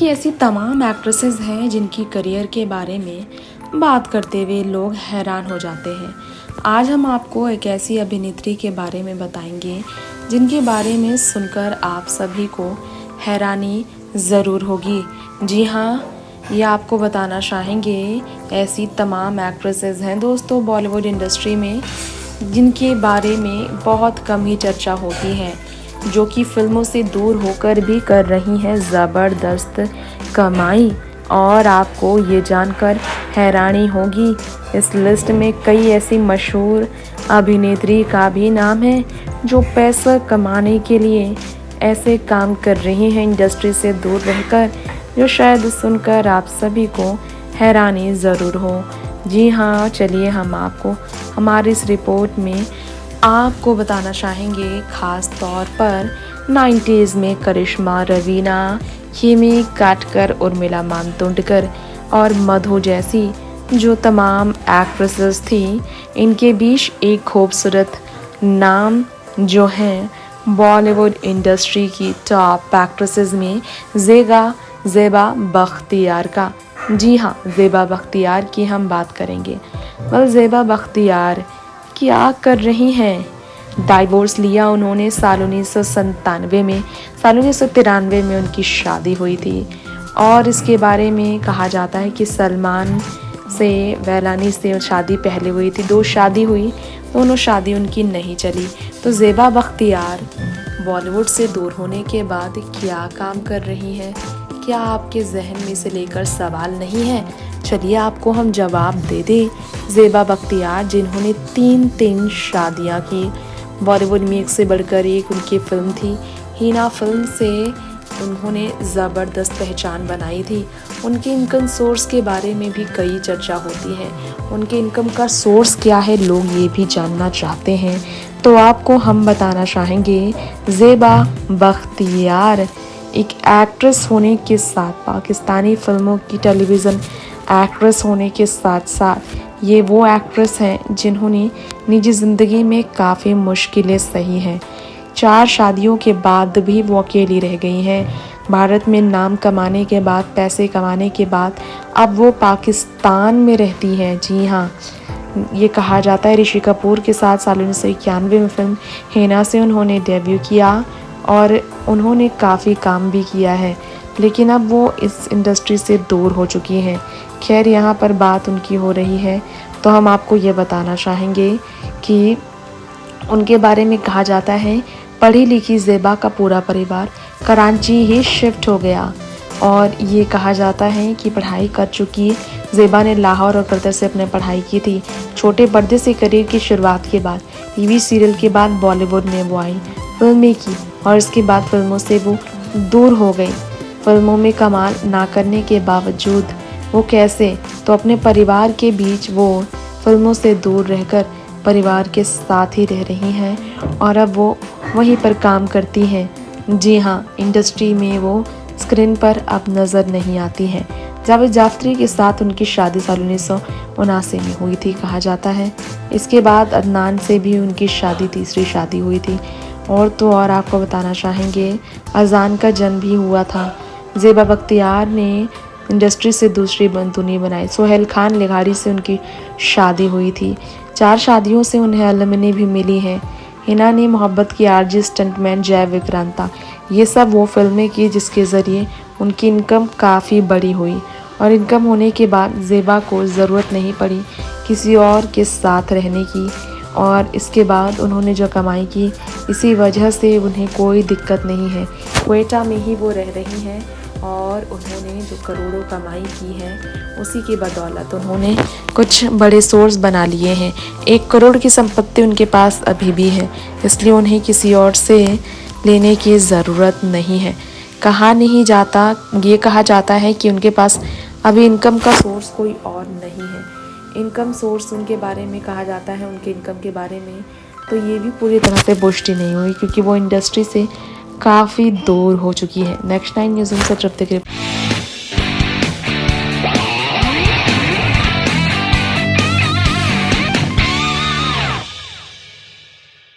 कि ऐसी तमाम एक्ट्रेसेस हैं जिनकी करियर के बारे में बात करते हुए लोग हैरान हो जाते हैं। आज हम आपको एक ऐसी अभिनेत्री के बारे में बताएंगे जिनके बारे में सुनकर आप सभी को हैरानी ज़रूर होगी। जी हाँ, ये आपको बताना चाहेंगे ऐसी तमाम एक्ट्रेसेस हैं दोस्तों बॉलीवुड इंडस्ट्री में जिनके बारे में बहुत कम ही चर्चा होती है, जो कि फिल्मों से दूर होकर भी कर रही हैं ज़बरदस्त कमाई। और आपको ये जानकर हैरानी होगी, इस लिस्ट में कई ऐसी मशहूर अभिनेत्री का भी नाम है जो पैसा कमाने के लिए ऐसे काम कर रही हैं इंडस्ट्री से दूर रहकर, जो शायद सुनकर आप सभी को हैरानी ज़रूर हो। जी हाँ, चलिए हम आपको हमारी इस रिपोर्ट में आपको बताना चाहेंगे ख़ास तौर पर 90s में करिश्मा, रवीना, किमी काटकर, उर्मिला मातोंडकर और मधु जैसी जो तमाम एक्ट्रेसेस थी, इनके बीच एक खूबसूरत नाम जो हैं बॉलीवुड इंडस्ट्री की टॉप एक्ट्रेसेस में ज़ेबा बख्तियार का। जी हाँ, ज़ेबा बख्तियार की हम बात करेंगे। ज़ेबा बख्तियार क्या कर रही हैं? डाइवोर्स लिया उन्होंने साल 1997 में, साल 1993 में उनकी शादी हुई थी। और इसके बारे में कहा जाता है कि सलमान से, वैलानी से शादी पहले हुई थी। 2 शादी हुई, दोनों शादी उनकी नहीं चली। तो ज़ेबा बख्तियार बॉलीवुड से दूर होने के बाद क्या काम कर रही है? क्या आपके जहन में से लेकर सवाल नहीं है? चलिए आपको हम जवाब दे दें। ज़ेबा बख्तियार जिन्होंने 3 शादियां की, बॉलीवुड में एक से बढ़कर एक उनकी फिल्म थी। हीना फिल्म से उन्होंने ज़बरदस्त पहचान बनाई थी। उनके इनकम सोर्स के बारे में भी कई चर्चा होती है। उनके इनकम का सोर्स क्या है, लोग ये भी जानना चाहते हैं। तो आपको हम बताना चाहेंगे ज़ेबा बख्तियार एक एक्ट्रेस होने के साथ, पाकिस्तानी फिल्मों की टेलीविज़न एक्ट्रेस होने के साथ साथ ये वो एक्ट्रेस हैं जिन्होंने निजी ज़िंदगी में काफ़ी मुश्किलें सही हैं। 4 शादियों के बाद भी वो अकेली रह गई हैं। भारत में नाम कमाने के बाद, पैसे कमाने के बाद अब वो पाकिस्तान में रहती हैं। जी हाँ, ये कहा जाता है ऋषि कपूर के साथ साल 1991 में फिल्म हीना से उन्होंने डेब्यू किया और उन्होंने काफ़ी काम भी किया है, लेकिन अब वो इस इंडस्ट्री से दूर हो चुकी हैं। खैर, यहाँ पर बात उनकी हो रही है तो हम आपको ये बताना चाहेंगे कि उनके बारे में कहा जाता है पढ़ी लिखी ज़ेबा का पूरा परिवार कराची ही शिफ्ट हो गया। और ये कहा जाता है कि पढ़ाई कर चुकी ज़ेबा ने लाहौर और कतर से अपने पढ़ाई की थी। छोटे पर्दे से करियर की शुरुआत के बाद टीवी सीरियल के बाद बॉलीवुड में वो आई, फिल्में की और इसके बाद फिल्मों से वो दूर हो गई। फिल्मों में कमाल ना करने के बावजूद वो कैसे, तो अपने परिवार के बीच वो फिल्मों से दूर रहकर परिवार के साथ ही रह रही हैं और अब वो वहीं पर काम करती हैं। जी हाँ, इंडस्ट्री में वो स्क्रीन पर अब नज़र नहीं आती हैं। जावेद जाफ़री के साथ उनकी शादी साल 1979 में हुई थी कहा जाता है। इसके बाद अदनान से भी उनकी शादी, तीसरी शादी हुई थी। और तो और आपको बताना चाहेंगे अजान का जन्म भी हुआ था। ज़ेबा बख्तियार ने इंडस्ट्री से दूसरी बंदूनी बनाई। सोहेल खान लिघाड़ी से उनकी शादी हुई थी। 4 शादियों से उन्हें अलमनी भी मिली है। हिना ने मोहब्बत की, आरजी, स्टंटमैन, जय विक्रांता, ये सब वो फिल्में की जिसके ज़रिए उनकी इनकम काफ़ी बड़ी हुई। और इनकम होने के बाद ज़ेबा को ज़रूरत नहीं पड़ी किसी और के साथ रहने की। और इसके बाद उन्होंने जो कमाई की, इसी वजह से उन्हें कोई दिक्कत नहीं है। क्वेटा में ही वो रह रही हैं और उन्होंने जो करोड़ों कमाई की है उसी की बदौलत उन्होंने कुछ बड़े सोर्स बना लिए हैं। 1 करोड़ की संपत्ति उनके पास अभी भी है, इसलिए उन्हें किसी और से लेने की ज़रूरत नहीं है। ये कहा जाता है कि उनके पास अभी इनकम का सोर्स कोई और नहीं है। इनकम सोर्स उनके बारे में कहा जाता है, उनके इनकम के बारे में तो ये भी पूरी तरह से पुष्टि नहीं हुई क्योंकि वो इंडस्ट्री से काफ़ी दूर हो चुकी है। नेक्स्ट 9 न्यूज़ उनसे